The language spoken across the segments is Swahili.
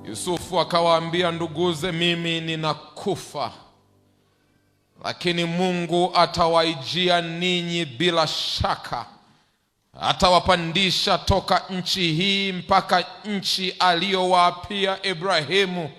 Yusufu akawaambia nduguze, mimi ninakufa, lakini Mungu atawaijia ninyi bila shaka. Atawapandisha toka nchi hii mpaka nchi aliyowaapia Ibrahimu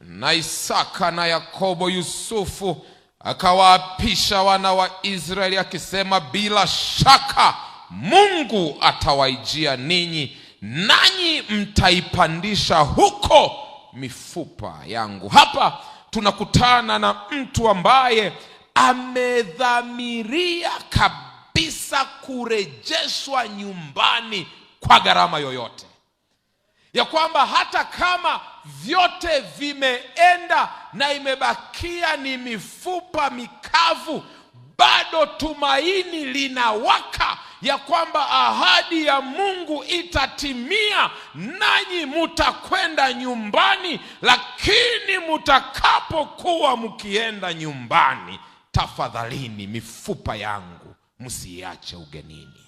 na Isaka na Yakobo. Yusufu akawaapisha wana wa Israeli akisema, bila shaka Mungu atawaijia ninyi, nanyi mtaipandisha huko mifupa yangu. Hapa tunakutana na mtu ambaye amedhamiria kabisa kurejeshwa nyumbani kwa gharama yoyote, ya kwamba hata kama vyote vimeenda na imebakia ni mifupa mikavu, bado tumaini linawaka ya kwamba ahadi ya Mungu itatimia, nanyi mutakwenda nyumbani. Lakini mutakapokuwa mkienda nyumbani, tafadhalini mifupa yangu msiache ugenini.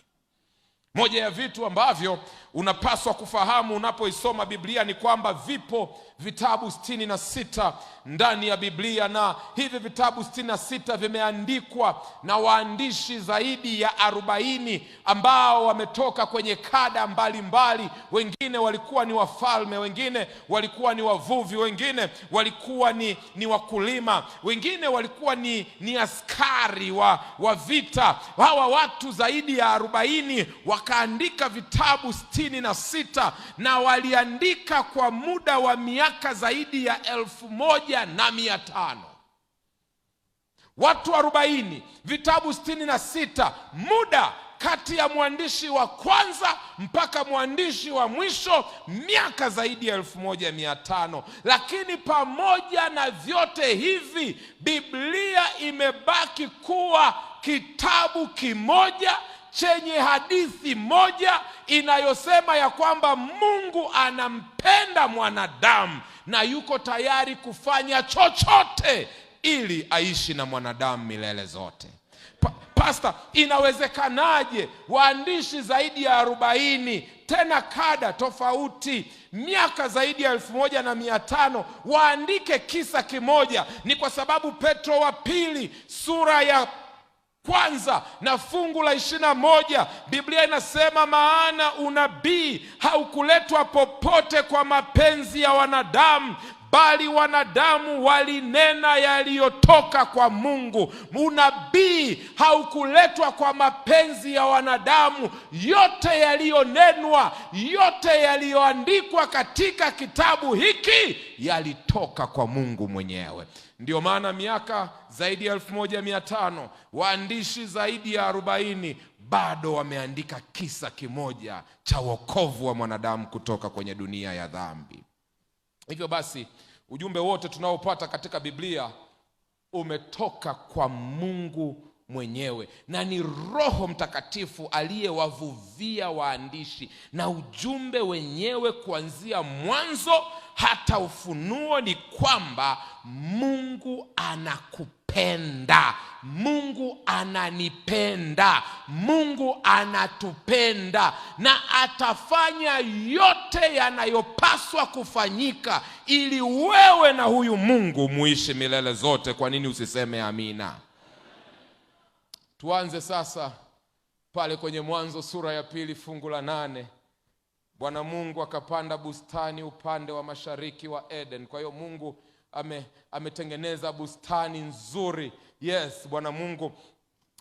Moja ya vitu ambavyo unapaswa kufahamu unapoisoma Biblia ni kwamba vipo vitabu 66 ndani ya Biblia, na hivi vitabu 66 vimeandikwa na waandishi zaidi ya 40 ambao wametoka kwenye kada mbalimbali. Wengine walikuwa ni wafalme, wengine walikuwa ni wavuvi, wengine walikuwa ni wakulima, wengine walikuwa ni askari wa vita. Hawa watu zaidi ya 40 wakaandika vitabu 66, na waliandika kwa muda wa miaka zaidi ya 1500. Watu 40, vitabu 66, muda kati ya mwandishi wa kwanza mpaka mwandishi wa mwisho miaka zaidi ya 1500. Lakini pamoja na vyote hivi, Biblia imebaki kuwa kitabu kimoja chenye hadithi moja inayosema ya kwamba Mungu anampenda mwanadamu na yuko tayari kufanya chochote ili aishi na mwanadamu milele zote. Pastor, inawezekanaje waandishi zaidi ya 40, tena kada tofauti, miaka zaidi ya 1500 waandike kisa kimoja? Ni kwa sababu Petro wa pili sura ya kwanza na fungu la 21, Biblia inasema, maana unabii haukuletwa popote kwa mapenzi ya wanadamu, bali wanadamu walinena yaliyotoka kwa Mungu. Unabii haukuletwa kwa mapenzi ya wanadamu. Yote yaliyonenwa, yote yaliyoandikwa katika kitabu hiki yalitoka kwa Mungu mwenyewe. Ndio maana miaka zaidi ya 1500, waandishi zaidi ya 40 bado wameandika kisa kimoja cha wokovu wa mwanadamu kutoka kwenye dunia ya dhambi. Hivyo basi, ujumbe wote tunaopata katika Biblia umetoka kwa Mungu mwenyewe, na ni Roho Mtakatifu aliyewavuvia waandishi, na ujumbe wenyewe kuanzia mwanzo hata Ufunuo ni kwamba Mungu anakupenda, Mungu ananipenda, Mungu anatupenda, na atafanya yote yanayopaswa kufanyika ili wewe na huyu Mungu muishi milele zote. Kwa nini usiseme amina? Tuanze sasa pale kwenye Mwanzo sura ya 2 fungu la 8. Bwana Mungu akapanda bustani upande wa mashariki wa Eden. Kwa hiyo Mungu ametengeneza bustani nzuri. Yes, Bwana Mungu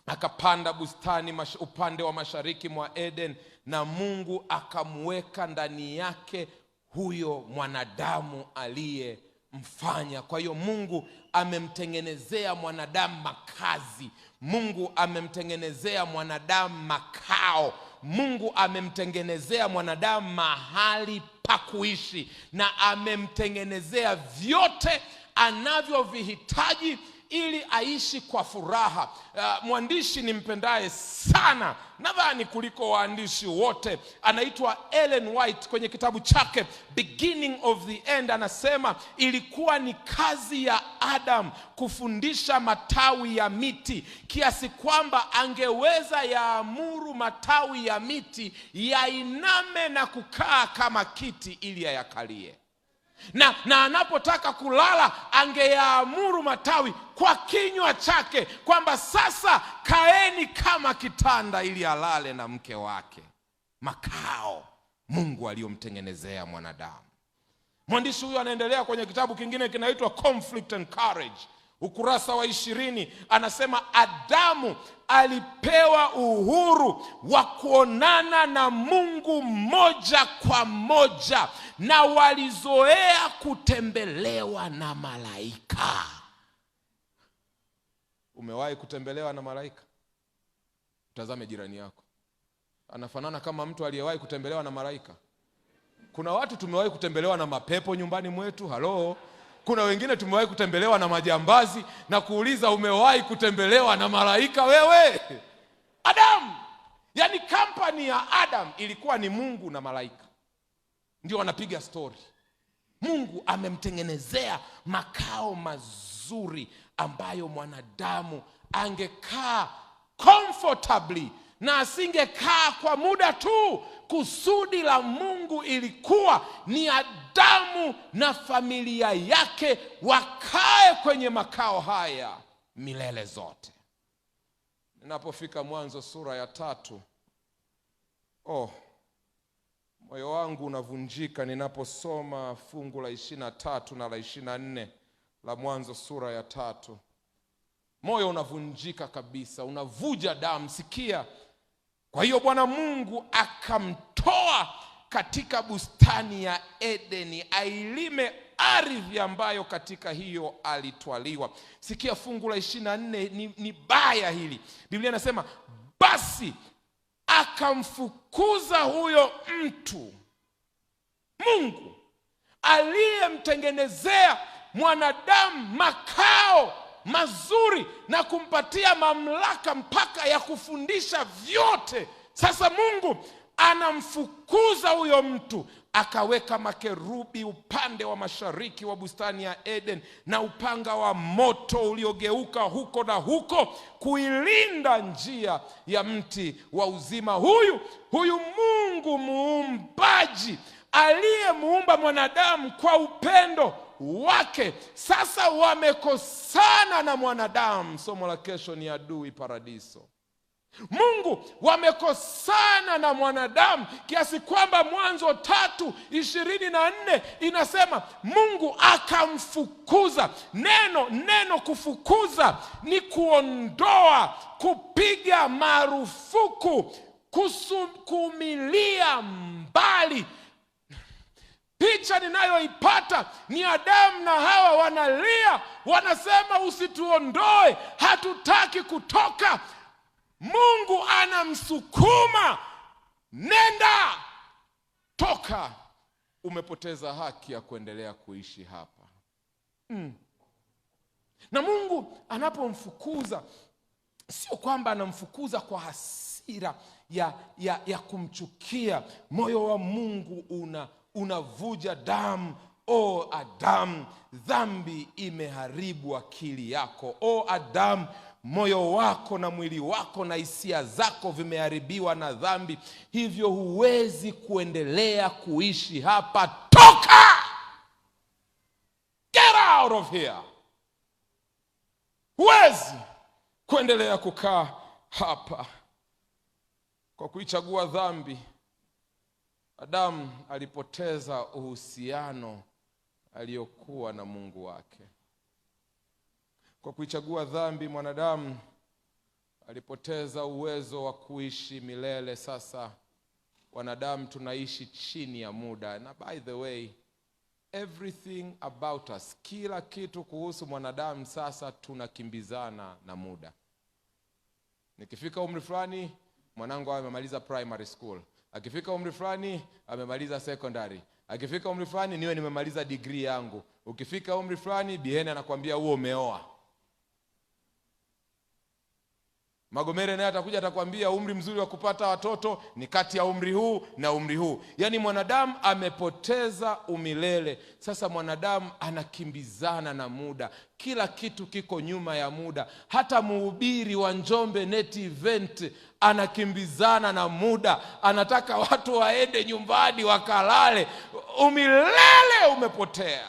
akapanda bustani upande wa mashariki mwa Eden, na Mungu akamweka ndani yake huyo mwanadamu aliyemfanya. Kwa hiyo Mungu amemtengenezea mwanadamu makazi, Mungu amemtengenezea mwanadamu makao, Mungu amemtengenezea mwanadamu mahali pa kuishi, na amemtengenezea vyote anavyovihitaji ili aishi kwa furaha. Mwandishi nimpendaye sana, nadhani kuliko waandishi wote, anaitwa Ellen White. Kwenye kitabu chake Beginning of the End anasema ilikuwa ni kazi ya Adam kufundisha matawi ya miti, kiasi kwamba angeweza yaamuru matawi ya miti yainame na kukaa kama kiti ili yakalie. na anapotaka kulala angeyaamuru matawi kwa kinywa chake kwamba sasa kaeni kama kitanda ili alale na mke wake. Makao Mungu aliyomtengenezea mwanadamu. Mwandishi huyu anaendelea kwenye kitabu kingine kinaitwa Conflict and Courage, ukurasa wa 20, anasema Adamu alipewa uhuru wa kuonana na Mungu moja kwa moja, na walizoea kutembelewa na malaika. Umewahi kutembelewa na malaika? Tazame jirani yako, anafanana kama mtu aliyewahi kutembelewa na malaika. Kuna watu tumewahi kutembelewa na mapepo nyumbani mwetu. Halo. Kuna wengine tumewahi kutembelewa na majambazi, na kuuliza umewahi kutembelewa na malaika wewe? Adam, yani kampani ya Adam ilikuwa ni Mungu na malaika. Ndio wanapiga story. Mungu amemtengenezea makao mazuri ambayo mwanadamu angekaa comfortably na asingekaa kwa muda tu. Kusudi la Mungu ilikuwa ni Adamu na familia yake wakae kwenye makao haya milele zote. Ninapofika Mwanzo sura ya 3, moyo wangu unavunjika ninaposoma fungu la 23 na la 24 la Mwanzo sura ya 3. Moyo unavunjika kabisa, unavuja damu. Sikia. Kwa hiyo Bwana Mungu akamtoa katika bustani ya Edeni ailime ardhi ambayo katika hiyo alitwaliwa. Sikia fungu la 24, ni baya hili. Biblia inasema basi akamfukuza huyo mtu, Mungu aliyemtengenezea mwanadamu makao mazuri na kumpatia mamlaka mpaka ya kufundisha vyote. Sasa Mungu anamfukuza huyo mtu, akaweka makerubi upande wa mashariki wa bustani ya Eden na upanga wa moto uliogeuka huko na huko kuilinda njia ya mti wa uzima. Huyu Mungu muumbaji aliyemuumba mwanadamu kwa upendo wake, sasa wamekosana na mwanadamu. Somo la kesho ni adui paradiso. Mungu wamekosana na mwanadamu kiasi kwamba Mwanzo 3:24 inasema Mungu akamfukuza. Neno kufukuza ni kuondoa, kupiga marufuku, kusukumilia mbali. Picha ninayoipata ni Adamu na Hawa wanalia, wanasema usituondoe, hatutaki kutoka. Mungu anamsukuma, nenda, toka, umepoteza haki ya kuendelea kuishi hapa. Na Mungu anapomfukuza, sio kwamba anamfukuza kwa hasira ya kumchukia. Moyo wa Mungu unavuja damu. Adamu, dhambi imeharibu akili yako. Adamu, moyo wako na mwili wako na hisia zako vimeharibiwa na dhambi, hivyo huwezi kuendelea kuishi hapa. Toka! Get out of here! Huwezi kuendelea kukaa hapa. Kwa kuichagua dhambi, Adamu alipoteza uhusiano aliyokuwa na Mungu wake. Kwa kuichagua dhambi, mwanadamu alipoteza uwezo wa kuishi milele. Sasa wanadamu tunaishi chini ya muda. Na by the way, everything about us, kila kitu kuhusu mwanadamu sasa tunakimbizana na muda. Nikifika umri fulani, mwanangu amemaliza primary school. Akifika umri fulani, amemaliza secondary. Akifika umri fulani, niwe nimemaliza degree yangu. Ukifika umri fulani, biheni anakuambia huo umeoa. Magomere naye atakuja atakwambia umri mzuri wa kupata watoto ni kati ya umri huu na umri huu. Yaani mwanadamu amepoteza umilele. Sasa mwanadamu anakimbizana na muda. Kila kitu kiko nyuma ya muda. Hata mhubiri wa Njombe Net Event anakimbizana na muda. Anataka watu waende nyumbani wakalale. umilele umepotea.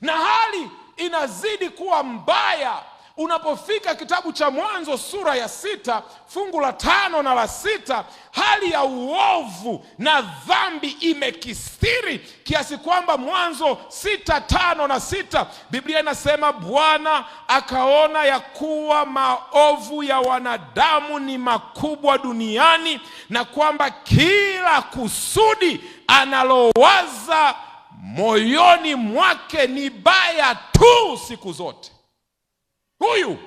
Na hali inazidi kuwa mbaya unapofika kitabu cha Mwanzo sura ya 6 fungu la 5 na la 6. Hali ya uovu na dhambi imekithiri kiasi kwamba Mwanzo 6:5 na 6 Biblia inasema, Bwana akaona ya kuwa maovu ya wanadamu ni makubwa duniani, na kwamba kila kusudi analowaza moyoni mwake ni baya tu siku zote. Huyu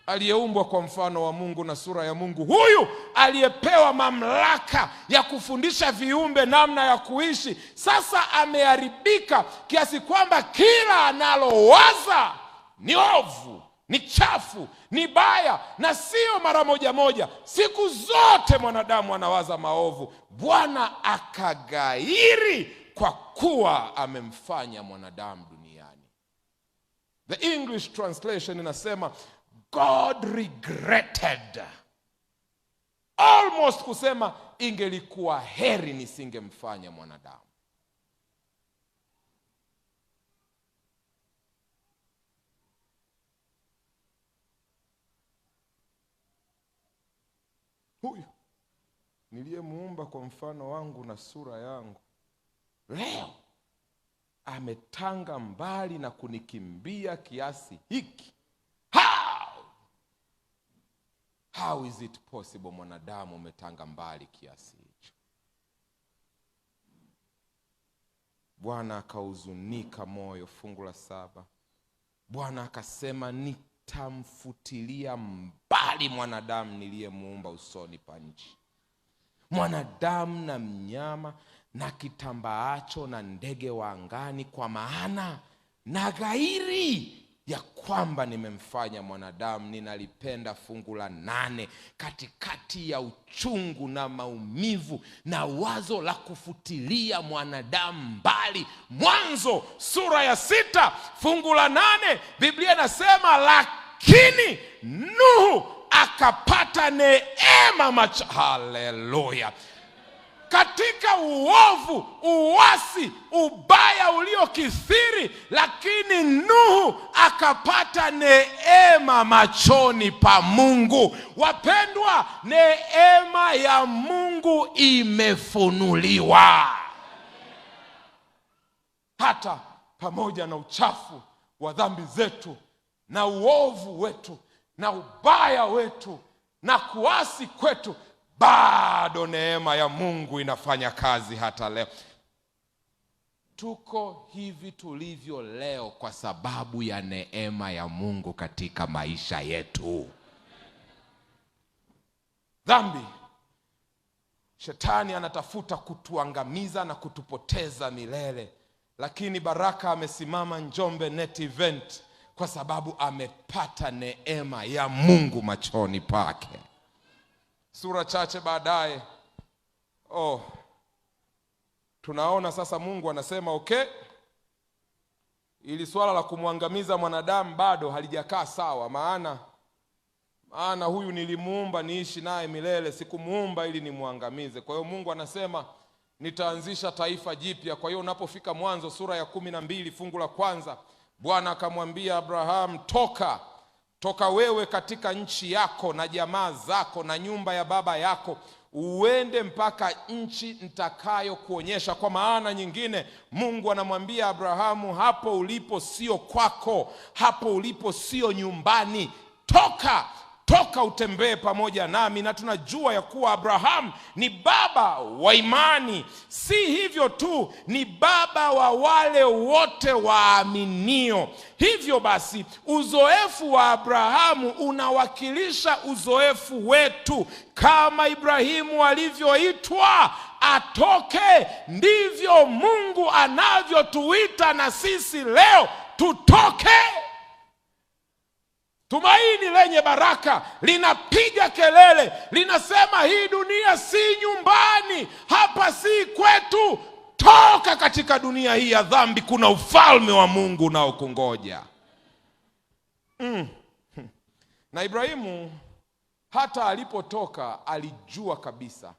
aliyeumbwa kwa mfano wa Mungu na sura ya Mungu, huyu aliyepewa mamlaka ya kufundisha viumbe namna ya kuishi, sasa ameharibika kiasi kwamba kila analowaza ni ovu, ni chafu, ni baya, na sio mara moja moja. Siku zote mwanadamu anawaza maovu. Bwana akagairi kwa kuwa amemfanya mwanadamu duniani. The English translation inasema God regretted. Almost kusema ingelikuwa heri nisingemfanya mwanadamu. Huyu niliyemuumba kwa mfano wangu na sura yangu, leo ametanga mbali na kunikimbia kiasi hiki. How is it possible mwanadamu umetanga mbali kiasi hicho? Bwana akahuzunika moyo. Fungu la 7, Bwana akasema, nitamfutilia mbali mwanadamu niliyemuumba usoni pa nchi, mwanadamu na mnyama na kitambaacho na ndege wa angani, kwa maana na ghairi ya kwamba nimemfanya mwanadamu. Ninalipenda fungu la 8, katikati ya uchungu na maumivu na wazo la kufutilia mwanadamu mbali. Mwanzo sura ya 6 fungu la 8 Biblia inasema, lakini Nuhu akapata neema haleluya. Katika uovu, uasi, ubaya uliokithiri, lakini Nuhu akapata neema machoni pa Mungu. Wapendwa, neema ya Mungu imefunuliwa. Hata pamoja na uchafu wa dhambi zetu na uovu wetu na ubaya wetu na kuasi kwetu, bado neema ya Mungu inafanya kazi hata leo. Tuko hivi tulivyo leo kwa sababu ya neema ya Mungu katika maisha yetu. Dhambi, shetani anatafuta kutuangamiza na kutupoteza milele, lakini Baraka amesimama Njombe Net Event kwa sababu amepata neema ya Mungu machoni pake. Sura chache baadaye, tunaona sasa Mungu anasema okay, ili swala la kumwangamiza mwanadamu bado halijakaa sawa, maana huyu nilimuumba niishi naye milele, sikumuumba ili nimwangamize. Kwa hiyo Mungu anasema nitaanzisha taifa jipya. Kwa hiyo unapofika Mwanzo sura ya 12 fungu la 1, Bwana akamwambia Abraham, toka wewe katika nchi yako na jamaa zako na nyumba ya baba yako, uende mpaka nchi nitakayo kuonyesha. Kwa maana nyingine, Mungu anamwambia Abrahamu, hapo ulipo sio kwako, hapo ulipo sio nyumbani. Toka utembee pamoja nami. Na tunajua ya kuwa Abraham ni baba wa imani. Si hivyo tu, ni baba wa wale wote waaminio. Hivyo basi, uzoefu wa Abrahamu unawakilisha uzoefu wetu. Kama Ibrahimu alivyoitwa atoke, ndivyo Mungu anavyotuita na sisi leo tutoke. Tumaini lenye baraka linapiga kelele, linasema hii dunia si nyumbani, hapa si kwetu. Toka katika dunia hii ya dhambi, kuna ufalme wa Mungu unaokungoja. Na Ibrahimu hata alipotoka alijua kabisa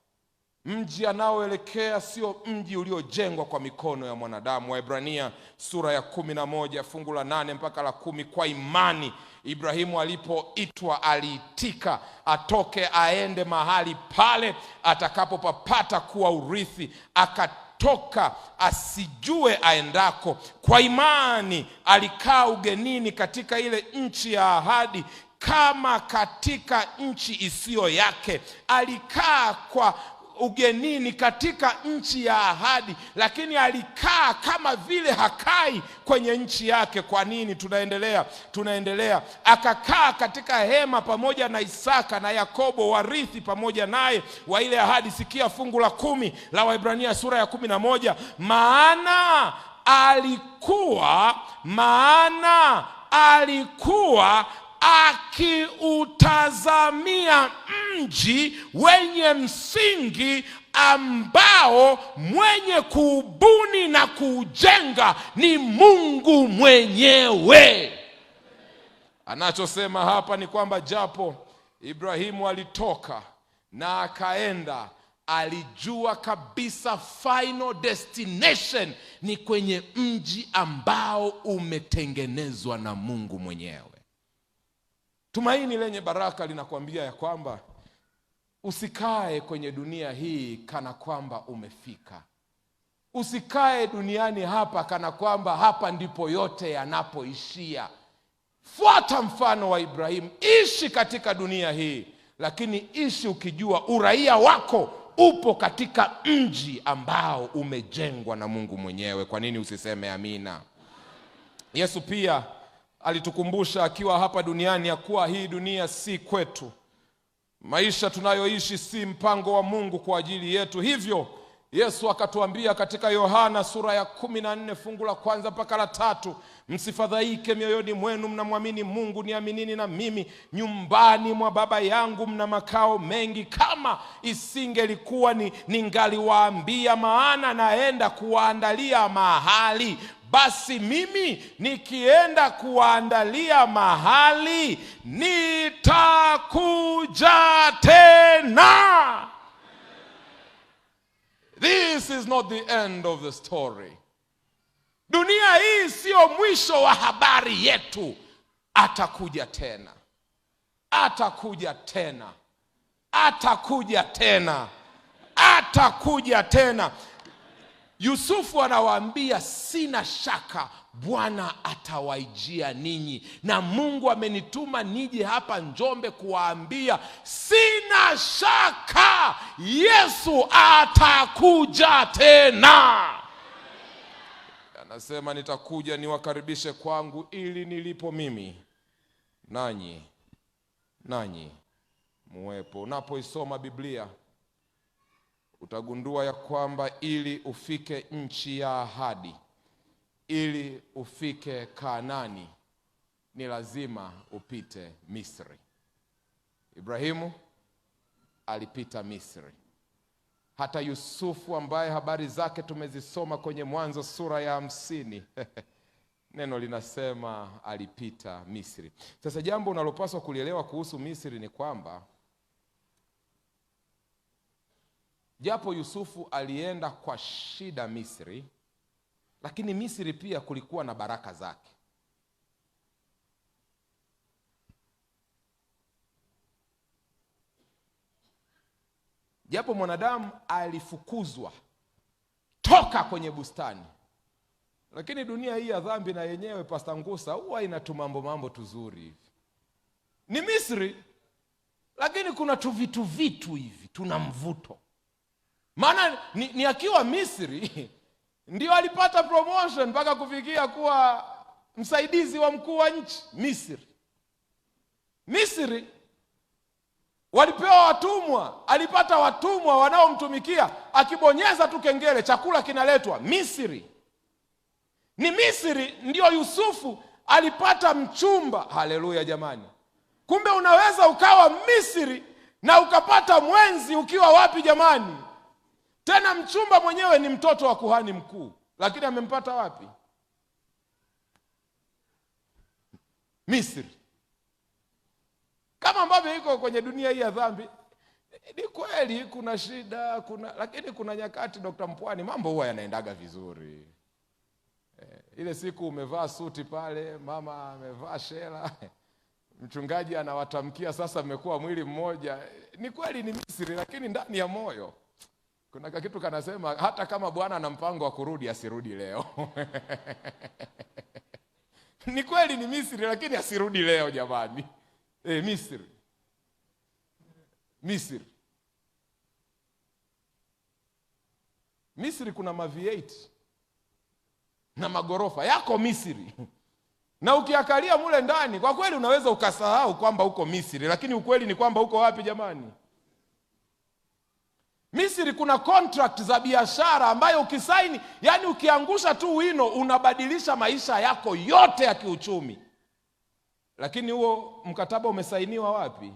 Mji anaoelekea sio mji uliojengwa kwa mikono ya mwanadamu. Waebrania sura ya 11 fungu la 8 mpaka la 10. Kwa imani Ibrahimu alipoitwa aliitika atoke aende mahali pale atakapopapata kuwa urithi, akatoka asijue aendako. Kwa imani alikaa ugenini katika ile nchi ya ahadi, kama katika nchi isiyo yake. Alikaa kwa ugenini katika nchi ya ahadi, lakini alikaa kama vile hakai kwenye nchi yake. Kwa nini? Tunaendelea. Akakaa katika hema pamoja na Isaka na Yakobo, warithi pamoja naye wa ile ahadi. Sikia fungu la 10 la Waebrania sura ya 11. Maana alikuwa akiutazamia mji wenye msingi, ambao mwenye kuubuni na kuujenga ni Mungu mwenyewe. Anachosema hapa ni kwamba japo Ibrahimu alitoka na akaenda, alijua kabisa final destination ni kwenye mji ambao umetengenezwa na Mungu mwenyewe. Tumaini lenye baraka linakwambia ya kwamba usikae kwenye dunia hii kana kwamba umefika. Usikae duniani hapa kana kwamba hapa ndipo yote yanapoishia. Fuata mfano wa Ibrahimu. Ishi katika dunia hii, lakini ishi ukijua uraia wako upo katika mji ambao umejengwa na Mungu mwenyewe. Kwa nini usiseme amina? Yesu pia alitukumbusha akiwa hapa duniani ya kuwa hii dunia si kwetu. Maisha tunayoishi si mpango wa Mungu kwa ajili yetu. Hivyo Yesu akatuambia katika Yohana sura ya 14 fungu la 1 mpaka la 3, msifadhaike mioyoni mwenu, mnamwamini Mungu, niaminini na mimi. Nyumbani mwa Baba yangu mna makao mengi, kama isingelikuwa ningaliwaambia, maana naenda kuwaandalia mahali. Basi mimi nikienda kuandalia mahali, nitakuja tena. This is not the end of the story. Dunia hii sio mwisho wa habari yetu. Atakuja tena. Atakuja tena. Atakuja tena. Atakuja tena. Yusufu anawaambia, sina shaka Bwana atawaijia ninyi, na Mungu amenituma nije hapa Njombe kuwaambia sina shaka Yesu atakuja tena. Anasema nitakuja niwakaribishe kwangu, ili nilipo mimi nanyi muwepo. Unapoisoma Biblia utagundua ya kwamba ili ufike nchi ya ahadi, ili ufike Kanaani, ni lazima upite Misri. Ibrahimu alipita Misri. Hata Yusufu ambaye habari zake tumezisoma kwenye Mwanzo sura ya 50 neno linasema alipita Misri. Sasa jambo unalopaswa kulielewa kuhusu Misri ni kwamba japo Yusufu alienda kwa shida Misri, lakini Misri pia kulikuwa na baraka zake. Japo mwanadamu alifukuzwa toka kwenye bustani, lakini dunia hii ya dhambi na yenyewe, Pastor Ngusa, huwa inatumambo tuzuri hivi. Ni Misri, lakini kuna vitu hivi tuna mvuto. Maana ni akiwa Misri ndio alipata promotion mpaka kufikia kuwa msaidizi wa mkuu wa nchi. Misri walipewa watumwa, alipata watumwa wanaomtumikia, akibonyeza tu kengele chakula kinaletwa. Misri. Ni Misri ndio Yusufu alipata mchumba. Haleluya jamani. Kumbe unaweza ukawa Misri na ukapata mwenzi ukiwa wapi jamani? Tena mchumba mwenyewe ni mtoto wa kuhani mkuu, lakini amempata wapi? Misri. Kama ambavyo iko kwenye dunia hii ya dhambi, Ni kweli kuna shida, lakini kuna nyakati Dr. Mpwani mambo huwa yanaendaga vizuri. Ile siku umevaa suti pale, mama amevaa shela, mchungaji anawatamkia sasa mmekuwa mwili mmoja. Ni kweli ni Misri, lakini ndani ya moyo kuna kitu kanasema hata kama Bwana ana mpango wa kurudi asirudi leo. Ni kweli ni Misri, lakini asirudi leo jamani. Misri. Misri kuna V8 na magorofa yako Misri. Na ukiangalia mule ndani kwa kweli unaweza ukasahau kwamba uko Misri, lakini ukweli ni kwamba uko wapi jamani? Misri kuna contract za biashara ambayo ukisaini, yani ukiangusha tu wino unabadilisha maisha yako yote ya kiuchumi. Lakini huo mkataba umesainiwa wapi?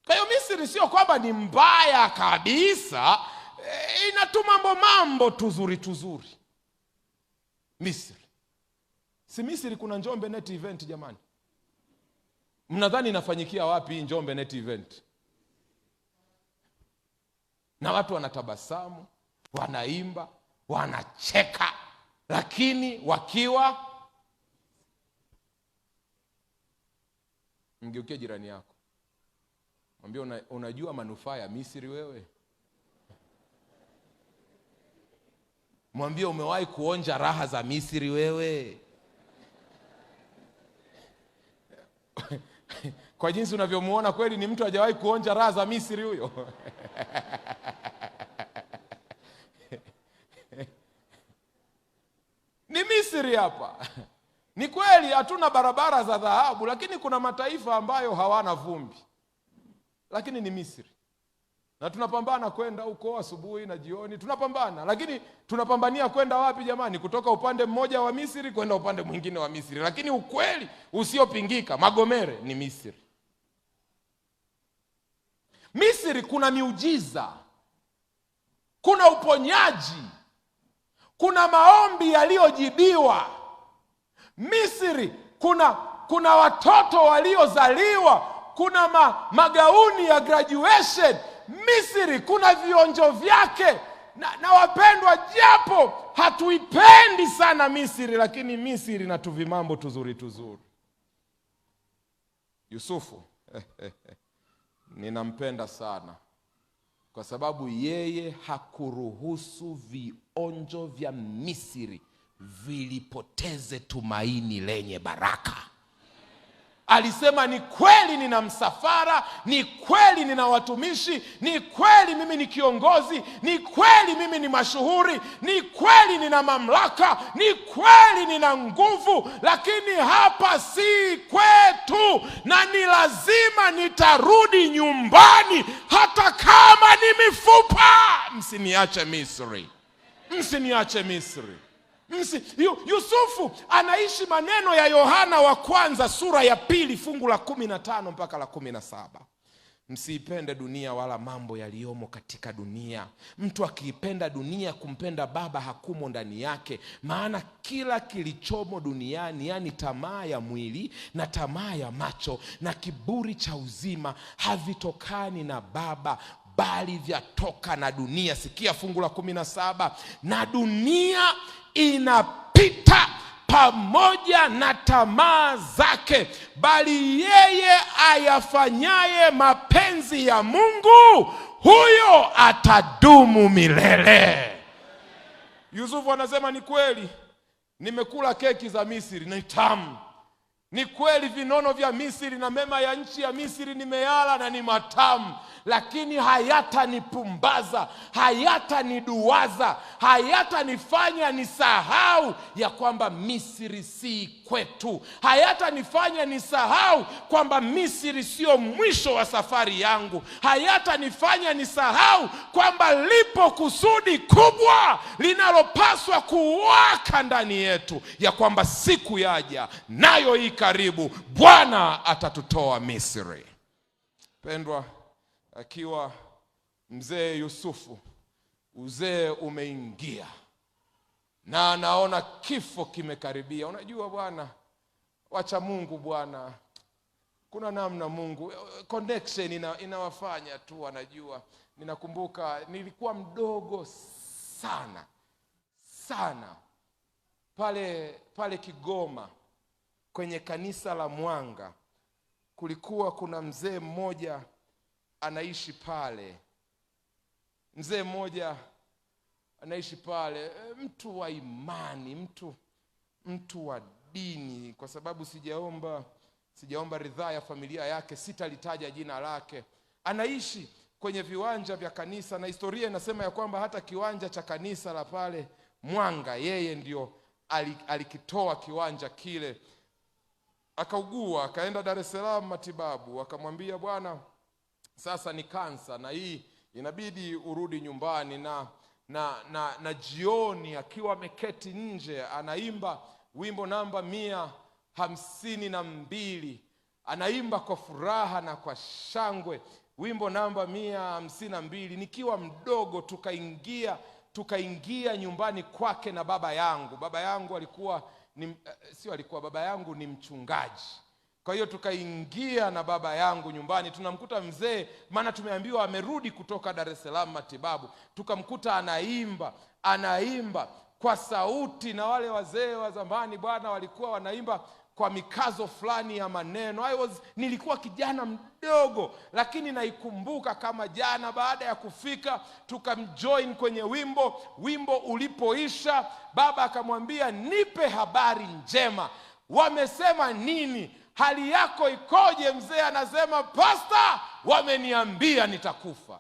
Kwa hiyo Misri sio kwamba ni mbaya kabisa, inatuma mambo tuzuri. Misri. Si Misri kuna Njombe Net Event jamani? Mnadhani inafanyikia wapi Njombe Net Event? Na watu wanatabasamu, wanaimba, wanacheka, lakini wakiwa. Mgeukie jirani yako, mwambie unajua manufaa ya Misri wewe? Mwambie umewahi kuonja raha za Misri wewe? Kwa jinsi unavyomuona kweli ni mtu hajawahi kuonja raha za Misri huyo. Ni Misri hapa. Ni kweli hatuna barabara za dhahabu, lakini kuna mataifa ambayo hawana vumbi. Lakini ni Misri. Na tunapambana kwenda huko asubuhi na jioni, tunapambana. Lakini tunapambania kwenda wapi jamani? Kutoka upande mmoja wa Misri kwenda upande mwingine wa Misri. Lakini ukweli usiopingika, Magomere ni Misri. Misri kuna miujiza, kuna uponyaji, kuna maombi yaliyojibiwa. Misri kuna watoto waliozaliwa, kuna magauni ya graduation. Misri kuna vionjo vyake. Na wapendwa, japo hatuipendi sana Misri, lakini Misri na tuvimambo tuzuri. Yusufu ninampenda sana kwa sababu yeye hakuruhusu vionjo vya Misri vilipoteze tumaini lenye baraka. Alisema ni kweli nina msafara, ni kweli nina watumishi, ni kweli mimi ni kiongozi, ni kweli mimi ni mashuhuri, ni kweli nina mamlaka, ni kweli nina nguvu, lakini hapa si kwetu na ni lazima nitarudi nyumbani hata kama ni mifupa. Msiniache Misri. Msiniache Misri. Yusufu anaishi maneno ya Yohana wa kwanza sura ya 2 fungu la 15 mpaka la 17. Msiipende dunia wala mambo yaliyomo katika dunia. Mtu akiipenda dunia, kumpenda Baba hakumo ndani yake. Maana kila kilichomo duniani, yani tamaa ya mwili na tamaa ya macho na kiburi cha uzima, havitokani na Baba bali vyatoka na dunia. Sikia fungu la 17. Na dunia inapita pamoja na tamaa zake, bali yeye ayafanyaye mapenzi ya Mungu, huyo atadumu milele. Yusufu anasema ni kweli nimekula keki za Misri, ni tamu. Ni kweli vinono vya Misri na mema ya nchi ya Misri nimeyala na ni matamu, lakini hayatanipumbaza, hayataniduwaza, hayatanifanya nisahau ya kwamba Misri si kwetu, hayatanifanya nisahau kwamba Misri sio mwisho wa safari yangu, hayatanifanya nisahau kwamba lipo kusudi kubwa linalopaswa kuwaka ndani yetu, ya kwamba siku yaja nayo hii karibu, Bwana atatutoa Misri. Pendwa, akiwa mzee Yusufu, uzee umeingia na anaona kifo kimekaribia. Unajua bwana, wacha Mungu bwana, kuna namna Mungu connection inawafanya tu wanajua. Ninakumbuka nilikuwa mdogo sana pale Kigoma kwenye kanisa la Mwanga. Kulikuwa kuna mzee mmoja anaishi pale. Mzee mmoja anaishi pale, mtu wa imani, mtu wa dini, kwa sababu sijaomba ridhaa ya familia yake, sitalitaja jina lake. Anaishi kwenye viwanja vya kanisa, na historia inasema ya kwamba hata kiwanja cha kanisa la pale Mwanga yeye ndio alikitoa kiwanja kile. Akaugua, akaenda Dar es Salaam matibabu, akamwambia bwana, sasa ni kansa na hii inabidi urudi nyumbani. Na jioni akiwa ameketi nje anaimba wimbo namba 152, anaimba kwa furaha na kwa shangwe wimbo namba 152. Nikiwa mdogo tukaingia nyumbani kwake na baba yangu. Baba yangu baba yangu ni mchungaji. Kwa hiyo tukaingia na baba yangu nyumbani, tunamkuta mzee, maana tumeambiwa amerudi kutoka Dar es Salaam matibabu. Tukamkuta anaimba kwa sauti, na wale wazee wa zamani bwana walikuwa wanaimba kwa mikazo fulani ya maneno. Nilikuwa kijana mdogo, lakini naikumbuka kama jana. Baada ya kufika tukamjoin kwenye wimbo ulipoisha, baba akamwambia, nipe habari njema, wamesema nini? Hali yako ikoje? Mzee anasema, pastor, wameniambia nitakufa.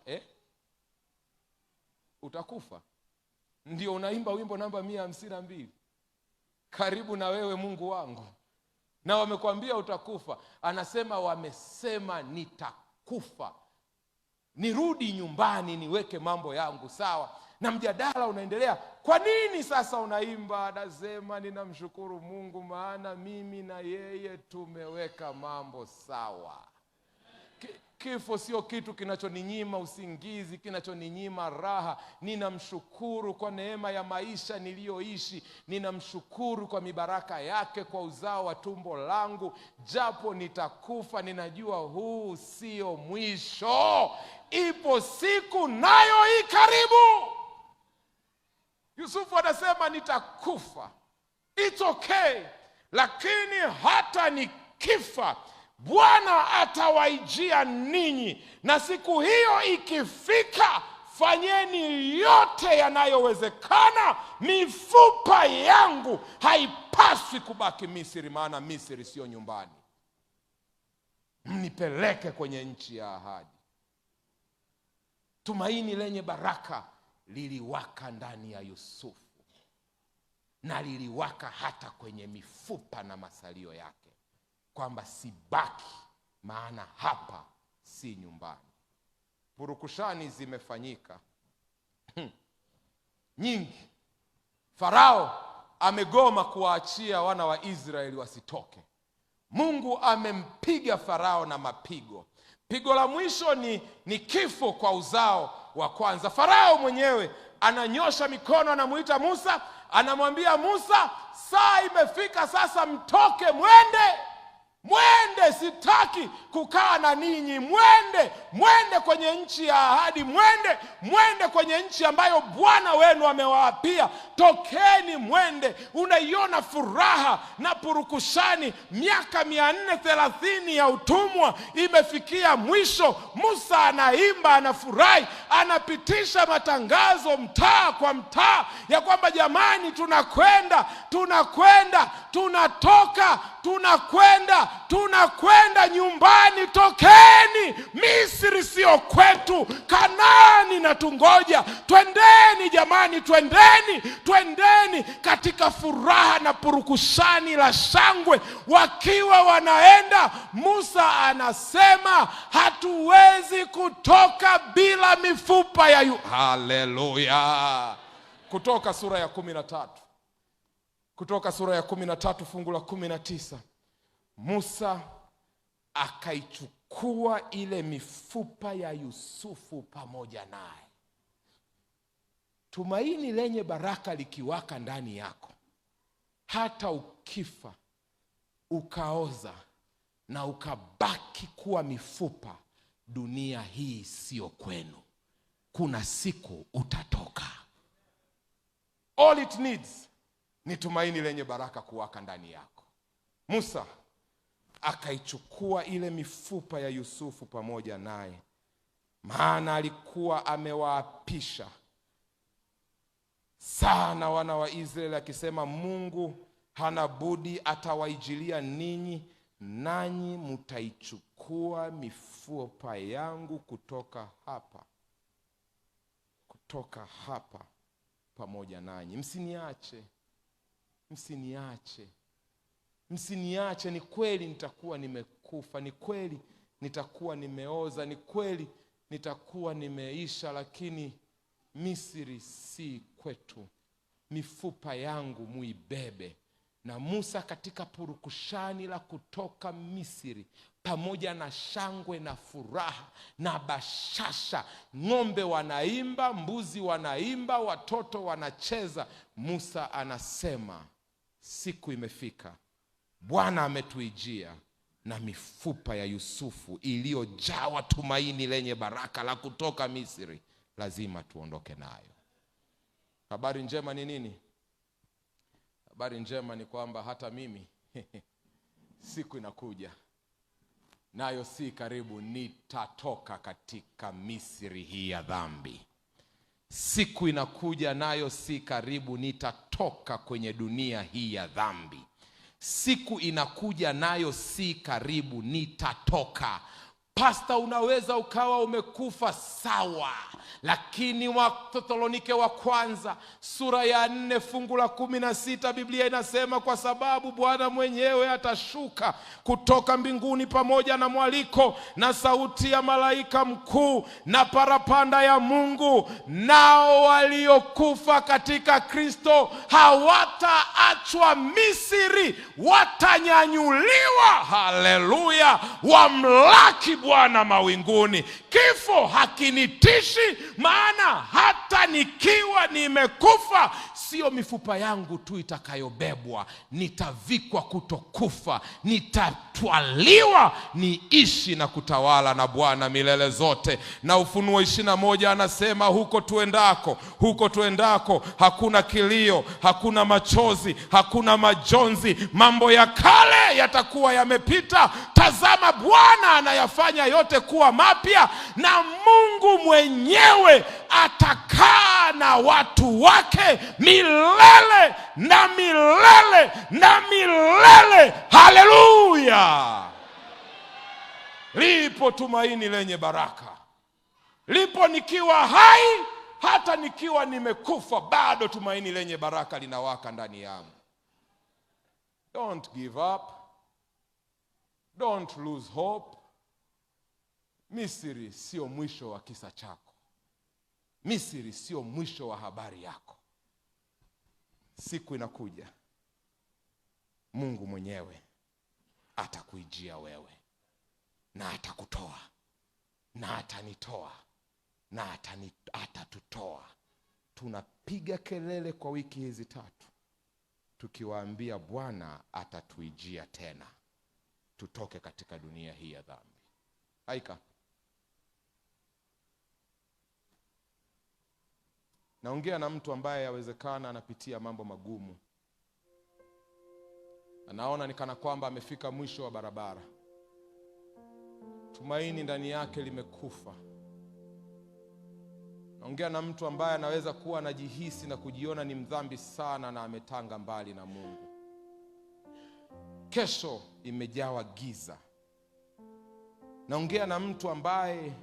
Utakufa? Ndio unaimba wimbo namba 152? Karibu na wewe Mungu wangu, na wamekwambia utakufa. Anasema wamesema nitakufa, nirudi nyumbani niweke mambo yangu sawa. Na mjadala unaendelea, kwa nini sasa unaimba? Anasema ninamshukuru Mungu, maana mimi na yeye tumeweka mambo sawa. Kifo sio kitu kinachoninyima usingizi, kinachoninyima raha. Ninamshukuru kwa neema ya maisha niliyoishi, ninamshukuru kwa mibaraka yake, kwa uzao wa tumbo langu. Japo nitakufa, ninajua huu sio mwisho, ipo siku nayo hii karibu. Yusufu anasema nitakufa, it's okay, lakini hata nikifa Bwana atawaijia ninyi, na siku hiyo ikifika, fanyeni yote yanayowezekana. Mifupa yangu haipaswi kubaki Misri, maana Misri sio nyumbani. Mnipeleke kwenye nchi ya ahadi. Tumaini lenye baraka liliwaka ndani ya Yusufu, na liliwaka hata kwenye mifupa na masalio yake, kwamba sibaki, maana hapa si nyumbani. Purukushani zimefanyika nyingi. Farao amegoma kuwaachia wana wa Israeli wasitoke. Mungu amempiga Farao na mapigo. Pigo la mwisho ni kifo kwa uzao wa kwanza. Farao mwenyewe ananyosha mikono, anamuita Musa, anamwambia Musa, saa imefika sasa, mtoke mwende, sitaki kukaa na ninyi. Mwende kwenye nchi ya ahadi, mwende kwenye nchi ambayo Bwana wenu amewaapia. Tokeni mwende. Unaiona furaha na purukushani. Miaka 430 ya utumwa imefikia mwisho. Musa anaimba, anafurahi, anapitisha matangazo mtaa kwa mtaa ya kwamba jamani, tunakwenda, tunatoka, tunakwenda nyumbani. Tokeni, Misri sio kwetu, Kanaani na tungoja. Twendeni jamani, twendeni katika furaha na purukushani la shangwe. Wakiwa wanaenda, Musa anasema hatuwezi kutoka bila mifupa ya Haleluya. Kutoka sura ya 13. Kutoka sura ya 13 fungu la 19. Musa akaichukua ile mifupa ya Yusufu pamoja naye. Tumaini lenye baraka likiwaka ndani yako, hata ukifa ukaoza na ukabaki kuwa mifupa, dunia hii sio kwenu. Kuna siku utatoka. All it needs ni tumaini lenye baraka kuwaka ndani yako. Musa akaichukua ile mifupa ya Yusufu pamoja naye, maana alikuwa amewaapisha sana wana wa Israeli akisema, Mungu hana budi atawaijilia ninyi, nanyi mtaichukua mifupa yangu kutoka hapa pamoja nanyi. Msiniache. Ni kweli nitakuwa nimekufa, ni kweli nitakuwa nimeoza, ni kweli nitakuwa nimeisha, lakini Misri si kwetu. Mifupa yangu muibebe. Na Musa katika purukushani la kutoka Misri, pamoja na shangwe na furaha na bashasha, ng'ombe wanaimba, mbuzi wanaimba, watoto wanacheza, Musa anasema, siku imefika, Bwana ametuijia na mifupa ya Yusufu iliyojawa tumaini lenye baraka la kutoka Misri, lazima tuondoke nayo. Habari njema ni nini? Habari njema ni kwamba hata mimi siku inakuja, nayo si karibu, nitatoka katika Misri hii ya dhambi. Siku inakuja, nayo si karibu, nitatoka kwenye dunia hii ya dhambi. Siku inakuja, nayo si karibu, nitatoka. Pastor, unaweza ukawa umekufa, sawa, lakini Wathesalonike wa kwanza sura ya 4 fungu la 16 Biblia inasema, kwa sababu Bwana mwenyewe atashuka kutoka mbinguni pamoja na mwaliko na sauti ya malaika mkuu na parapanda ya Mungu, nao waliokufa katika Kristo hawataachwa Misri, watanyanyuliwa, haleluya, wamlaki Bwana mawinguni. Kifo hakinitishi, maana hata nikiwa nimekufa, sio mifupa yangu tu itakayobebwa, nitavikwa kutokufa, nitatwaliwa niishi na kutawala na Bwana milele zote. Na Ufunuo 21 anasema, huko tuendako hakuna kilio, hakuna machozi, hakuna majonzi, mambo ya kale yatakuwa yamepita, tazama Bwana anayafanya yote kuwa mapya, na Mungu mwenyewe atakaa na watu wake milele na milele na milele. Haleluya! Lipo tumaini lenye baraka. Lipo nikiwa hai, hata nikiwa nimekufa, bado tumaini lenye baraka linawaka ndani yangu. Don't give up. Don't lose hope. Misri sio mwisho wa kisa chako. Misri sio mwisho wa habari yako. Siku inakuja, Mungu mwenyewe atakuijia wewe, na atakutoa, na atanitoa, na atatutoa. Tunapiga kelele kwa wiki hizi 3 tukiwaambia Bwana atatuijia tena, tutoke katika dunia hii ya dhambi. Haika. Naongea na mtu ambaye yawezekana anapitia mambo magumu. Anaona ni kana kwamba amefika mwisho wa barabara. Tumaini ndani yake limekufa. Naongea na mtu ambaye anaweza kuwa anajihisi na kujiona ni mdhambi sana na ametanga mbali na Mungu. Kesho imejawa giza. Naongea na mtu ambaye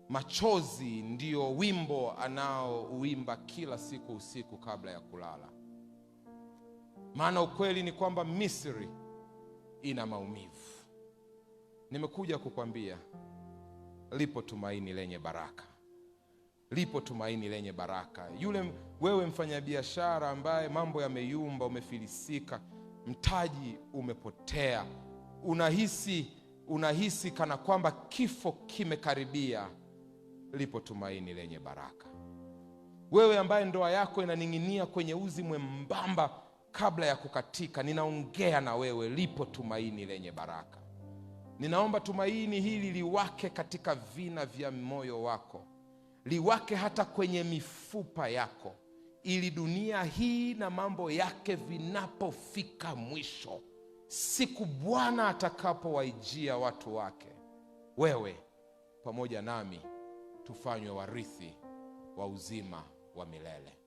machozi ndio wimbo anaouimba kila siku usiku kabla ya kulala. Maana ukweli ni kwamba Misri ina maumivu. Nimekuja kukwambia, lipo tumaini lenye baraka. Lipo tumaini lenye baraka. Wewe mfanyabiashara ambaye mambo yameyumba, umefilisika, mtaji umepotea, unahisi kana kwamba kifo kimekaribia, lipo tumaini lenye baraka. Wewe ambaye ndoa yako inaning'inia kwenye uzi mwembamba kabla ya kukatika, ninaongea na wewe, lipo tumaini lenye baraka. Ninaomba tumaini hili liwake katika vina vya moyo wako, liwake hata kwenye mifupa yako, ili dunia hii na mambo yake vinapofika mwisho, siku Bwana atakapowaijia watu wake, wewe pamoja nami tufanywe warithi wa uzima wa milele.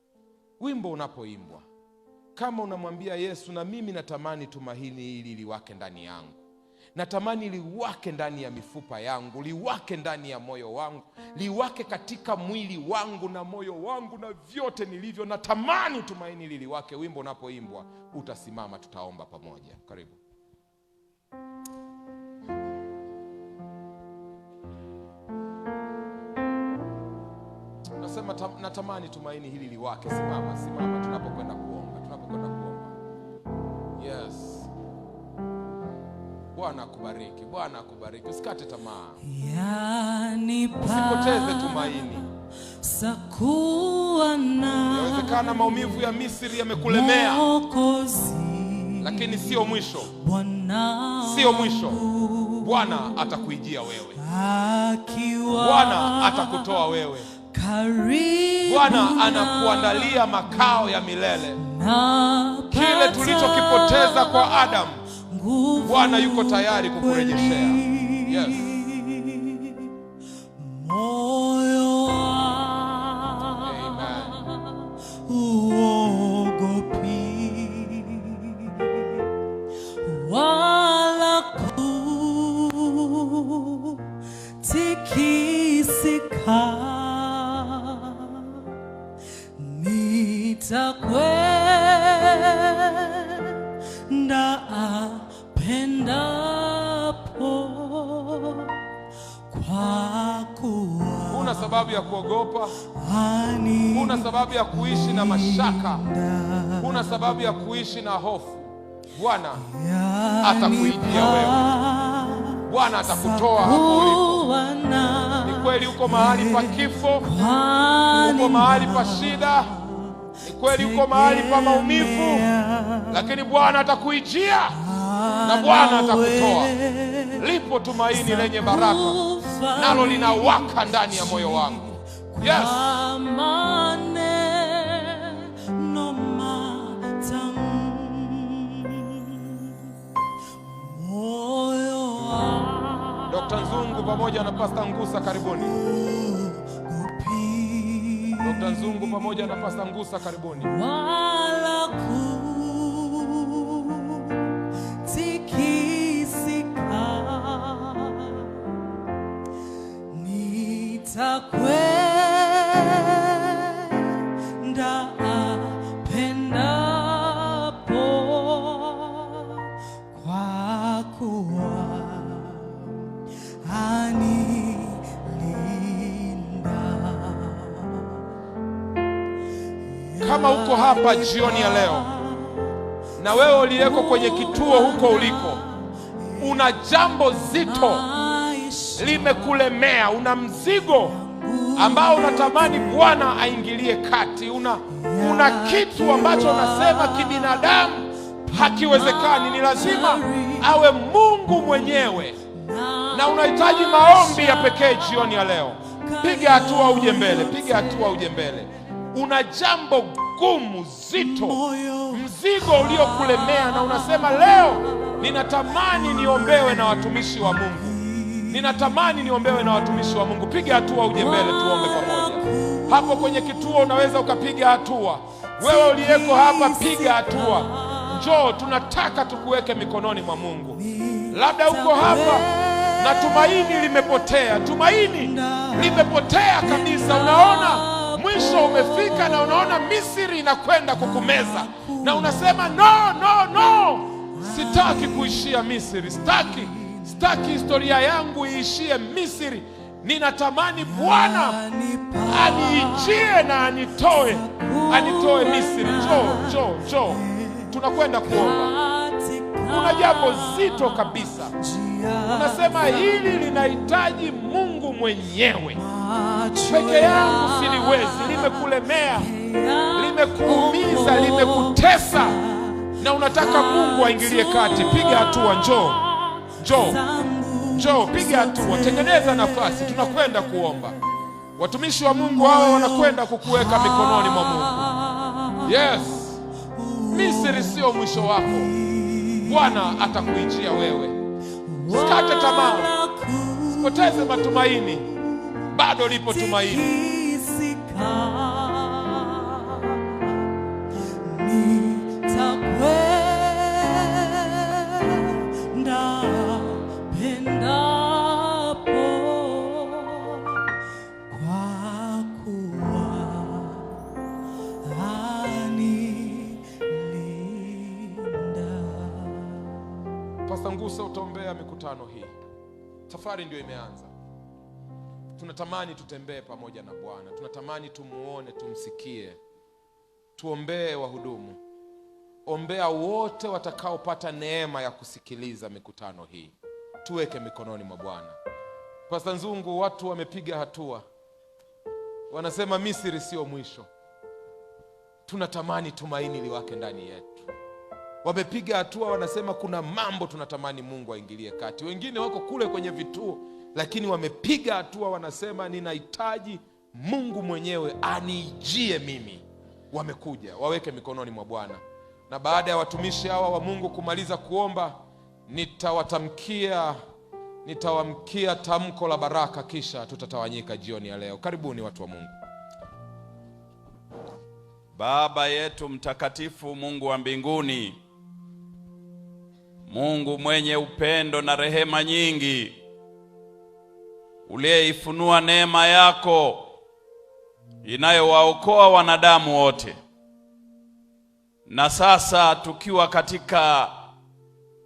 Wimbo unapoimbwa, kama unamwambia Yesu, na mimi natamani tumaini hili liwake ndani yangu, natamani liwake ndani ya mifupa yangu, liwake ndani ya moyo wangu, liwake katika mwili wangu na moyo wangu na vyote nilivyo, natamani tumaini hili liwake. Wimbo unapoimbwa utasimama, tutaomba pamoja. Karibu. Nasema natamani tumaini hili liwake. Simama, simama tunapokwenda kuomba, tunapokwenda kuomba. Yes. Bwana akubariki, Bwana akubariki. Usikate tamaa. Usipoteze tumaini. Inawezekana maumivu ya Misri yamekulemea, lakini sio mwisho. Sio mwisho. Bwana atakuijia wewe. Bwana atakutoa wewe. Bwana anakuandalia makao ya milele. Kile tulichokipoteza kwa Adamu, Bwana yuko tayari kukurejeshea. Yes. Moyo uogopi wala kutikisika, nitakwenda apendapo, kwa kuwa una sababu ya kuogopa, una sababu ya kuishi na mashaka, una sababu ya kuishi na hofu. Bwana atakuijia wewe. Bwana atakutoa hapo ulipo. Ni kweli uko mahali pa kifo, uko mahali pa shida, ni kweli uko mahali pa maumivu, lakini Bwana atakuijia na Bwana atakutoa. Lipo tumaini lenye baraka, nalo linawaka ndani ya moyo wangu. Yes. Dr. Nzungu pamoja na Pastor Ngusa, karibuni. Dr. Nzungu pamoja na Pastor Ngusa, karibuni. Wala kutikisika, nitakwenda apendapo, kwa kuwa Kama uko hapa jioni ya leo, na wewe uliyeko kwenye kituo huko uliko, una jambo zito limekulemea, una mzigo ambao unatamani Bwana aingilie kati, una kitu ambacho unasema kibinadamu hakiwezekani, ni lazima awe Mungu mwenyewe, na unahitaji maombi ya pekee jioni ya leo, piga hatua uje mbele, piga hatua uje mbele. Una jambo gumu zito, mzigo uliokulemea, na unasema leo ninatamani niombewe na watumishi wa Mungu, ninatamani niombewe na watumishi wa Mungu. Piga hatua uje mbele, tuombe pamoja. Hapo kwenye kituo unaweza ukapiga hatua. Wewe uliyeko hapa, piga hatua, njoo, tunataka tukuweke mikononi mwa Mungu. Labda uko hapa na tumaini limepotea, tumaini limepotea kabisa, unaona mwisho umefika, na unaona Misri inakwenda kukumeza, na unasema no, sitaki kuishia Misri, sitaki historia yangu iishie Misri. Ninatamani Bwana aniijie na anitoe Misri. Njoo, tunakwenda kuomba. Kuna jambo zito kabisa, unasema hili linahitaji Mungu mwenyewe, peke yangu siliwezi, limekulemea, limekuumiza, limekutesa, na unataka Mungu aingilie kati. Piga hatua, njoo. Njoo, piga hatua, tengeneza nafasi, tunakwenda kuomba. Watumishi wa Mungu hawa wanakwenda kukuweka mikononi mwa Mungu. Yes, Misri sio mwisho wako. Bwana atakuijia wewe. Usikate tamaa, usipoteze matumaini, bado lipo tumaini. Pastor Ngusa, utaombea mikutano hii. Safari ndio imeanza. Tunatamani tutembee pamoja na Bwana. Tunatamani tumuone, tumsikie. Tuombee wahudumu. Ombea wote watakaopata neema ya kusikiliza mikutano hii. Tuweke mikononi mwa Bwana. Pastor Nzungu, watu wamepiga hatua. Wanasema Misri sio mwisho. Tunatamani tumaini liwake ndani yetu. Wamepiga hatua, wanasema kuna mambo tunatamani Mungu aingilie kati. Wengine wako kule kwenye vituo, lakini wamepiga hatua, wanasema ninahitaji Mungu mwenyewe anijie mimi. Wamekuja, waweke mikononi mwa Bwana. Na baada ya watumishi hawa wa Mungu kumaliza kuomba, nitawamkia tamko la baraka, kisha tutatawanyika jioni ya leo. Karibuni watu wa Mungu. Baba yetu mtakatifu, Mungu wa mbinguni, Mungu mwenye upendo na rehema nyingi, uliyeifunua neema yako inayowaokoa wanadamu wote. Na sasa tukiwa katika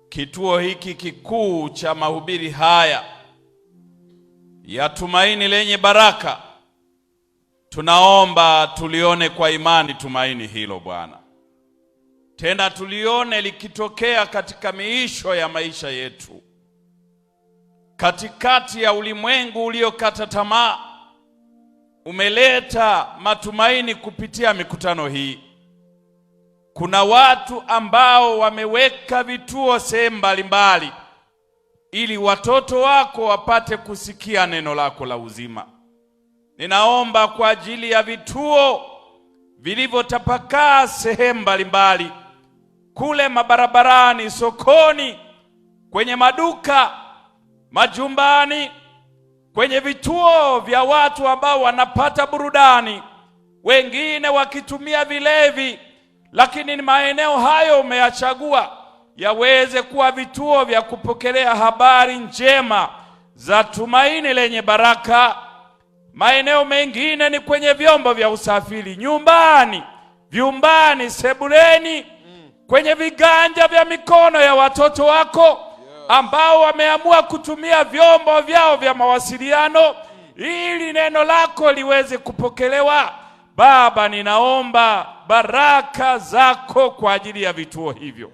kituo hiki kikuu cha mahubiri haya ya tumaini lenye baraka, tunaomba tulione kwa imani tumaini hilo Bwana. Tena tulione likitokea katika miisho ya maisha yetu. Katikati ya ulimwengu uliokata tamaa, umeleta matumaini kupitia mikutano hii. Kuna watu ambao wameweka vituo sehemu mbalimbali ili watoto wako wapate kusikia neno lako la uzima. Ninaomba kwa ajili ya vituo vilivyotapakaa sehemu mbalimbali, kule mabarabarani, sokoni, kwenye maduka, majumbani, kwenye vituo vya watu ambao wanapata burudani, wengine wakitumia vilevi, lakini ni maeneo hayo umeyachagua yaweze kuwa vituo vya kupokelea habari njema za tumaini lenye baraka. Maeneo mengine ni kwenye vyombo vya usafiri, nyumbani, vyumbani, sebuleni, kwenye viganja vya mikono ya watoto wako ambao wameamua kutumia vyombo vyao vya mawasiliano ili neno lako liweze kupokelewa. Baba, ninaomba baraka zako kwa ajili ya vituo hivyo.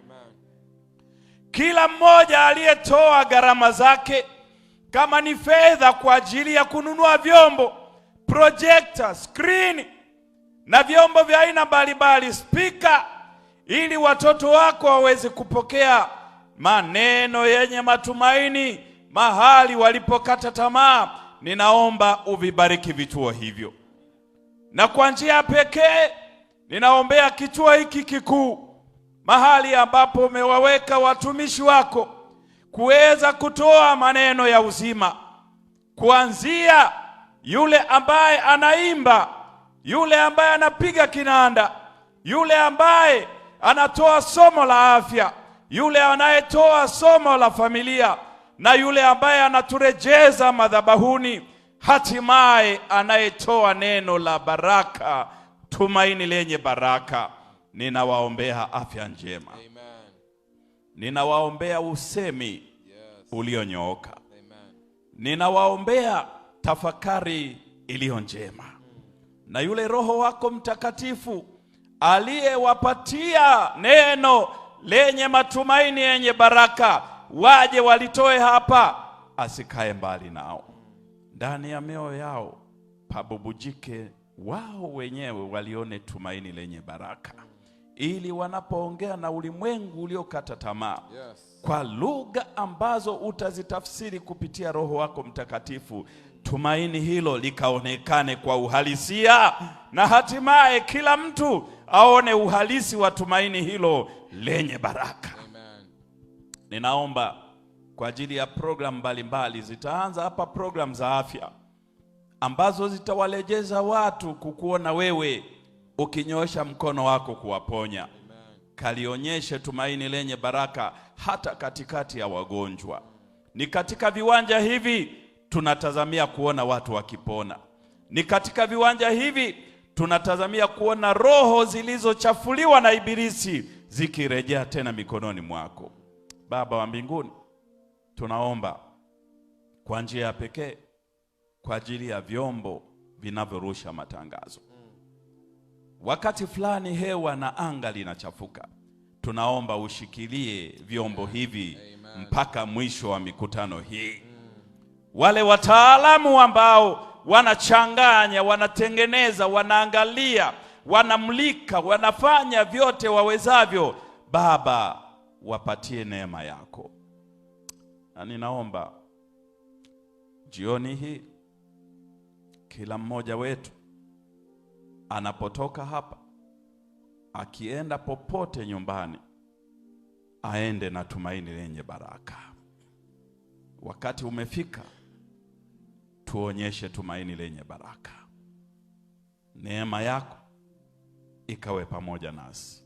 Kila mmoja aliyetoa gharama zake, kama ni fedha kwa ajili ya kununua vyombo, projector, screen na vyombo vya aina mbalimbali, speaker, ili watoto wako waweze kupokea maneno yenye matumaini mahali walipokata tamaa, ninaomba uvibariki vituo hivyo. Na kwa njia pekee ninaombea kituo hiki kikuu, mahali ambapo umewaweka watumishi wako kuweza kutoa maneno ya uzima, kuanzia yule ambaye anaimba, yule ambaye anapiga kinanda, yule ambaye anatoa somo la afya, yule anayetoa somo la familia, na yule ambaye anaturejeza madhabahuni, hatimaye anayetoa neno la baraka, tumaini lenye baraka. Ninawaombea afya njema. Amen. Ninawaombea usemi ulionyooka. Amen. Ninawaombea tafakari iliyo njema. Na yule Roho wako Mtakatifu aliyewapatia neno lenye matumaini yenye baraka, waje walitoe hapa, asikae mbali nao. Ndani ya mioyo yao pabubujike, wao wenyewe walione tumaini lenye baraka, ili wanapoongea na ulimwengu uliokata tamaa, Yes. kwa lugha ambazo utazitafsiri kupitia Roho wako Mtakatifu, tumaini hilo likaonekane kwa uhalisia, na hatimaye kila mtu aone uhalisi wa tumaini hilo lenye baraka. Amen. Ninaomba kwa ajili ya program mbalimbali, zitaanza hapa program za afya ambazo zitawalejeza watu kukuona wewe ukinyosha mkono wako kuwaponya. Kalionyeshe tumaini lenye baraka hata katikati ya wagonjwa. Ni katika viwanja hivi tunatazamia kuona watu wakipona. Ni katika viwanja hivi tunatazamia kuona roho zilizochafuliwa na ibilisi zikirejea tena mikononi mwako. Baba wa mbinguni, tunaomba kwa njia ya pekee kwa ajili ya vyombo vinavyorusha matangazo. Wakati fulani hewa na anga linachafuka, tunaomba ushikilie vyombo hivi mpaka mwisho wa mikutano hii. Wale wataalamu ambao wanachanganya, wanatengeneza, wanaangalia, wanamulika, wanafanya vyote wawezavyo, Baba, wapatie neema yako. Na ninaomba jioni hii kila mmoja wetu anapotoka hapa, akienda popote nyumbani, aende na tumaini lenye baraka. Wakati umefika, tuonyeshe tumaini lenye baraka. Neema yako ikawe pamoja nasi,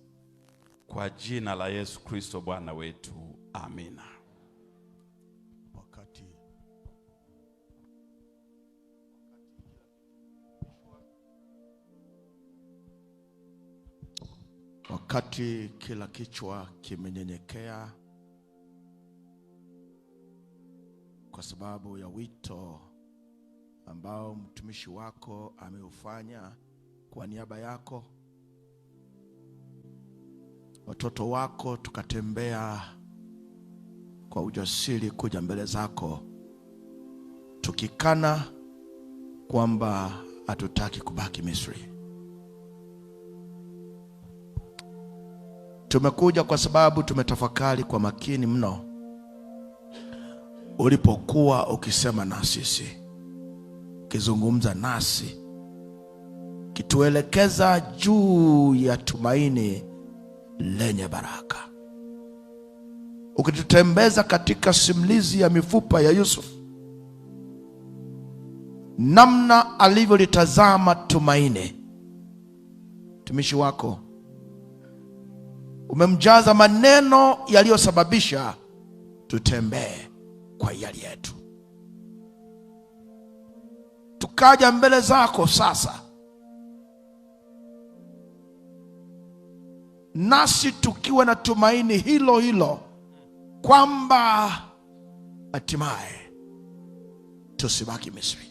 kwa jina la Yesu Kristo Bwana wetu, amina. Wakati kila kichwa kimenyenyekea kwa sababu ya wito ambao mtumishi wako ameufanya kwa niaba yako, watoto wako tukatembea kwa ujasiri kuja mbele zako, tukikana kwamba hatutaki kubaki Misri. Tumekuja kwa sababu tumetafakari kwa makini mno ulipokuwa ukisema na sisi, ukizungumza nasi, kituelekeza juu ya tumaini lenye baraka, ukitutembeza katika simulizi ya mifupa ya Yusuf, namna alivyolitazama tumaini. Mtumishi wako umemjaza maneno yaliyosababisha tutembee kwa hiari yetu. Tukaja mbele zako sasa, nasi tukiwa na tumaini hilo hilo kwamba hatimaye tusibaki Misri,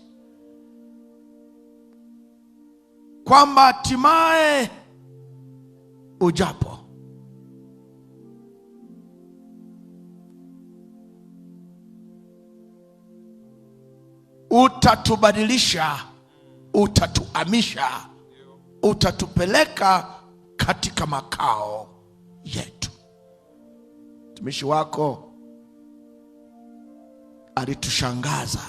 kwamba hatimaye ujapo utatubadilisha, utatuhamisha, utatupeleka katika makao yetu. Mtumishi wako alitushangaza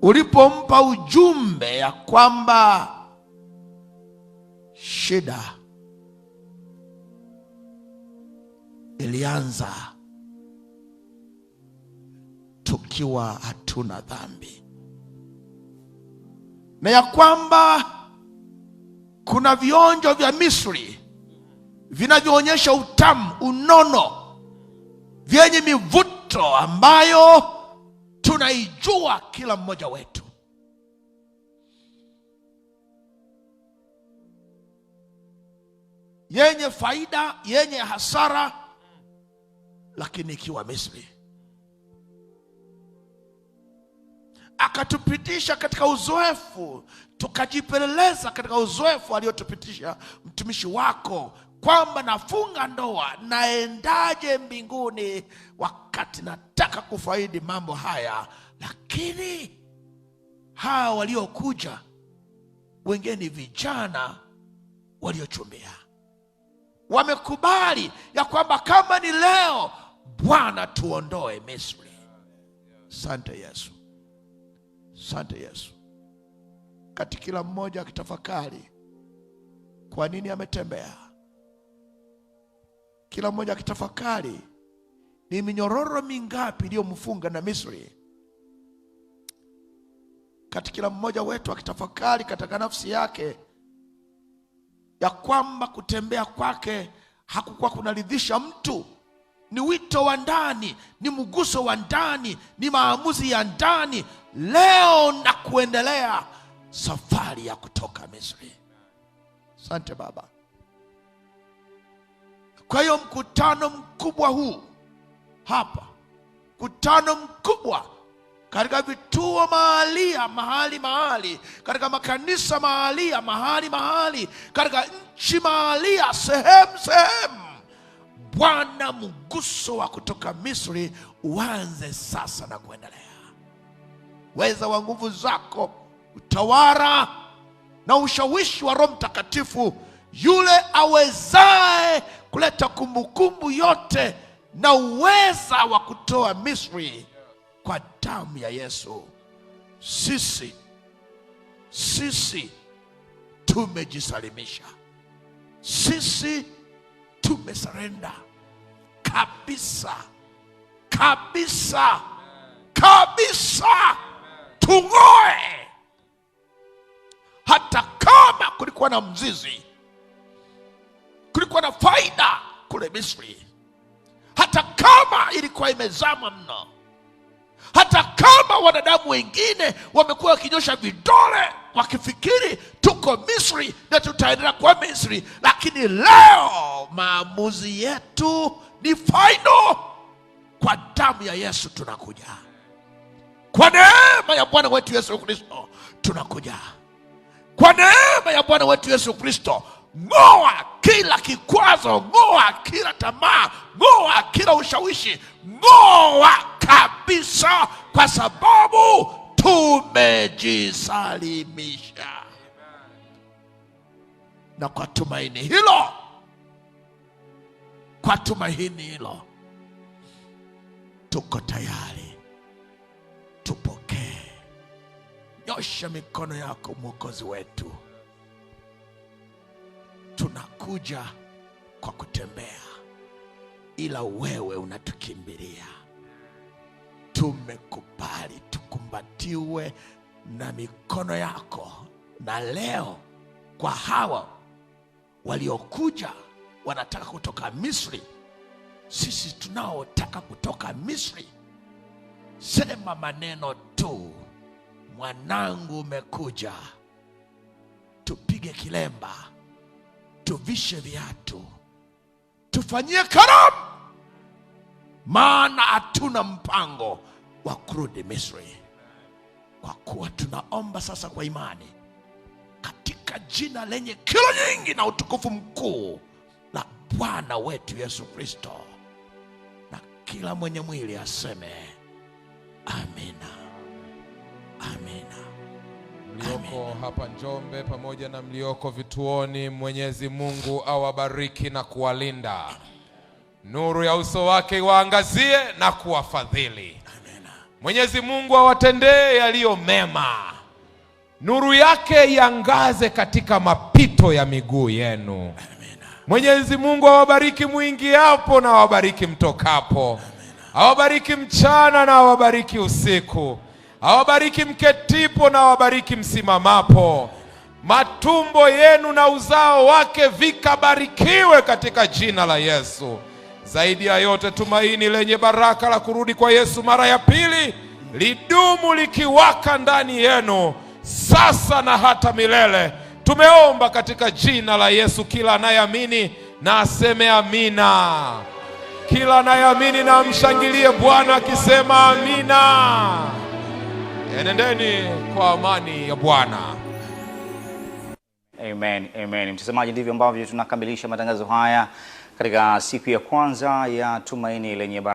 ulipompa ujumbe ya kwamba shida ilianza tukiwa hatuna dhambi, na ya kwamba kuna vionjo vya Misri vinavyoonyesha utamu, unono, vyenye mivuto ambayo tunaijua kila mmoja wetu. Yenye faida, yenye hasara, lakini ikiwa Misri. Akatupitisha katika uzoefu, tukajipeleleza katika uzoefu aliotupitisha mtumishi wako, kwamba nafunga ndoa, naendaje mbinguni wakati nataka kufaidi mambo haya, lakini hawa waliokuja wengine ni vijana waliochumbia. wamekubali ya kwamba kama ni leo, Bwana tuondoe Misri. Asante Yesu, asante Yesu. Kati kila mmoja akitafakari kwa nini ametembea, kila mmoja akitafakari ni minyororo mingapi iliyomfunga na Misri. Kati kila mmoja wetu akitafakari katika nafsi yake ya kwamba kutembea kwake hakukuwa kunaridhisha mtu, ni wito wa ndani, ni mguso wa ndani, ni maamuzi ya ndani, leo na kuendelea, safari ya kutoka Misri. Asante Baba. Kwa hiyo mkutano mkubwa huu hapa, mkutano mkubwa katika vituo mahali, katika makanisa mahali, katika nchi sehemu, Bwana, mguso wa kutoka Misri uanze sasa na kuendelea. Weza wa nguvu zako, utawala na ushawishi wa Roho Mtakatifu, yule awezaye kuleta kumbukumbu yote na uweza wa kutoa Misri, kwa damu ya Yesu. Sisi tumejisalimisha, sisi tumesarenda kabisa. Tung'oe. Hata kama kulikuwa na mzizi, kulikuwa na faida kule Misri, hata kama ilikuwa imezama mno, hata kama wanadamu wengine wamekuwa wakinyosha vidole wakifikiri tuko Misri na tutaendelea kwa Misri, lakini leo maamuzi yetu ni final. Kwa damu ya Yesu tunakuja, kwa neema ya Bwana wetu Yesu Kristo tunakuja, kwa neema ya Bwana wetu Yesu Kristo. Ng'oa kila kikwazo, ng'oa kila tamaa, ng'oa kila ushawishi, ng'oa kabisa, kwa sababu tumejisalimisha. Na kwa tumaini hilo, tuko tayari, tupokee. Nyosha mikono yako, Mwokozi wetu. Tunakuja kwa kutembea, ila wewe unatukimbilia. Tumekubali tukumbatiwe na mikono yako. Na leo kwa hawa waliokuja wanataka kutoka Misri, sisi tunaotaka kutoka Misri, sema maneno tu: mwanangu umekuja. Tupige kilemba, tuvishe viatu, tufanyie karamu, maana hatuna mpango wa kurudi Misri. Kwa kuwa tunaomba sasa kwa imani katika jina lenye kilo nyingi na utukufu mkuu la Bwana wetu Yesu Kristo, na kila mwenye mwili aseme amina. Amina. Mlioko hapa Njombe pamoja na mlioko vituoni, Mwenyezi Mungu awabariki na kuwalinda. Nuru ya uso wake waangazie na kuwafadhili. Mwenyezi Mungu awatendee yaliyo mema. Nuru yake iangaze katika mapito ya miguu yenu. Mwenyezi Mungu awabariki muingiapo na awabariki mtokapo. Awabariki mchana na awabariki usiku. Awabariki mketipo na awabariki msimamapo. Matumbo yenu na uzao wake vikabarikiwe katika jina la Yesu. Zaidi ya yote, tumaini lenye baraka la kurudi kwa Yesu mara ya pili lidumu likiwaka ndani yenu sasa na hata milele. Tumeomba katika jina la Yesu. Kila anayeamini na aseme amina. Kila anayeamini na amshangilie Bwana akisema amina. Enendeni kwa amani ya Bwana. Amen, amen. Mtazamaji, ndivyo ambavyo tunakamilisha matangazo haya katika siku ya kwanza ya Tumaini Lenye Baraka.